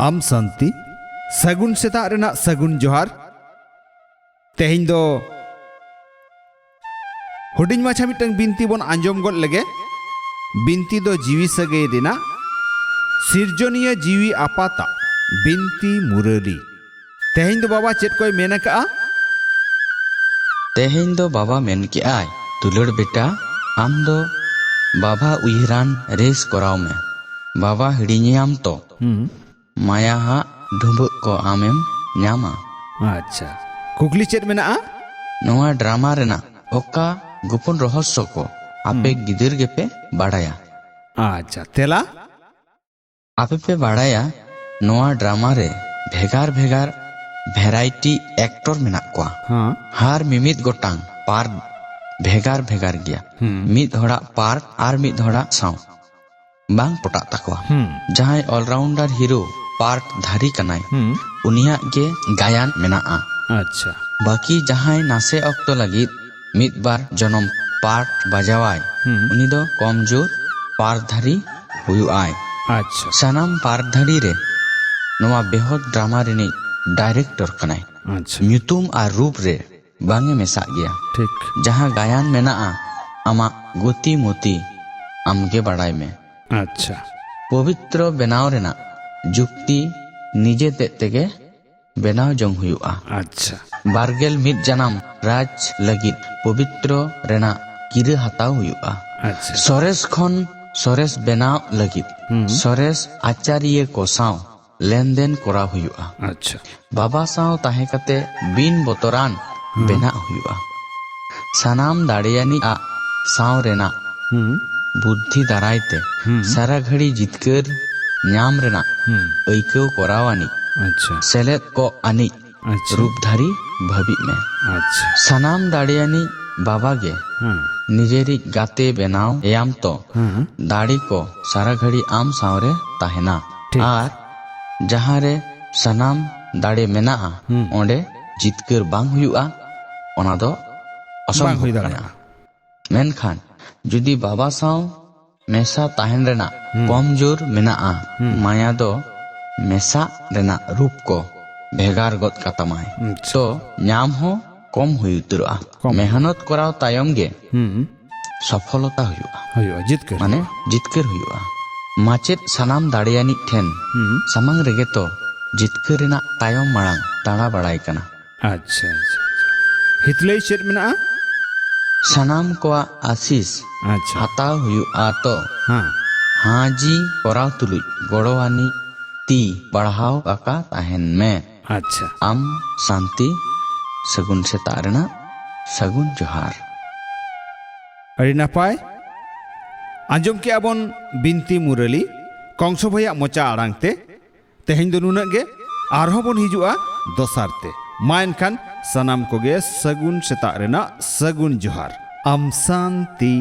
आम शांति सगुन सेता रेना सगुन जोहार तेहिं दो हुडिंग माछा मिटंग बिनती बोन आंजोम गद लगे बिनती दो जीवी सगे रेना सिरजनिया जीवी आपाता बिनती मुरारी तेहिं दो बाबा चेत कोई मेना का तेहें दो बाबा मेन के आय दुलड़ बेटा आम दो बाबा उइहरान रेस कराव में बाबा हिड़ियाम तो माया हा ढुंब को आमेम न्यामा। अच्छा कुकली चेत मेना नोआ ड्रामा रेना ओका गोपन रहस्य को आपे गिदिर गेपे बाड़ाया। अच्छा तेला आपे पे बाड़ाया नोआ ड्रामा रे भेगार भेगार भेराइटी एक्टर मेना कोआ हाँ हार मिमित गोटांग पार भेगार भेगार गया मित होड़ा पार आर मित होड़ा साउ बांग पोटा तकवा जहां ऑलराउंडर हीरो पार्ट धारी कनाय उनिया के गायन मेना अच्छा बाकी जहां नासे अक्तो लगी मित बार जनम पार्ट बजावाय उनी दो कमजोर पार धारी हुयु आय। अच्छा सनाम पार धारी रे नोआ बेहद ड्रामा रेनी डायरेक्टर कनाय अच्छा न्यूतुम आ रूप रे बांगे मेसा गया ठीक जहां गायन मेना आमा गोती मोती आमगे बड़ाई में। अच्छा पवित्र बेनाव रेना जुक्ति निजे तेगे बेनाव जंग हुआ। अच्छा बारगेल मित जनाम राज लगित पवित्र रेना किरे हताव हुआ। अच्छा सरेस खन सरेस बेनाव लगित सरेस आचार्य को साव लेन देन करा हुआ। अच्छा बाबा साव ताहे कते बिन बोतरान बेना हुआ। सनाम दाड़ियानी आ साव रेना बुद्धि दारायते सारा घड़ी जितकर न्याम रेना ऐक्यो कोरावानी अच्छा सेलेत को आनी अच्छा रूपधारी भवि में। अच्छा सनाम दाड़ियानी बाबा गे हाँ निजेरी गाते बेनाव एयाम तो हाँ दाड़ी को सारा घड़ी आम सावरे ताहेना ठीक। आर जहां रे सनाम दाड़े मेना ओंडे जितकर बांग हुआ ओना दो बांग हुई असंभव दाड़ा कना। मेनखान जुदी बाबा साव मेसा ताहेन रेना कमजोर मेना माया दो मेसा रेना रूप को भेगार गद कातामाय तो न्याम हो कम हुई उतरआ मेहनत कराव तायम गे सफलता हुआ जितकर माने जितकर हुआ। माचेत सनाम दाड़ियानी ठेन सामांग रेगे तो जितकर रेना तायम मांग दाड़ा बड़ाई कना। अच्छा अच्छा हितलई चेत मेना सनाम को आशीष अच्छा हताव हुआ तो हाँ हाजी कराव तुलुज गड़वानी ती बढ़ाव आका ताहेन में। अच्छा आम शांति सगुन सेता रेना सगुन जोहार। अरे नपाय आंजम के आबन बिनती मुरली कंसो भैया मोचा आड़ांगते तेहें दो नुना गे आरहो बन हिजुआ दोसारते मा एनखान सनाम कोगे सगुन सेता रेना सगुन जोहार। आम शांति।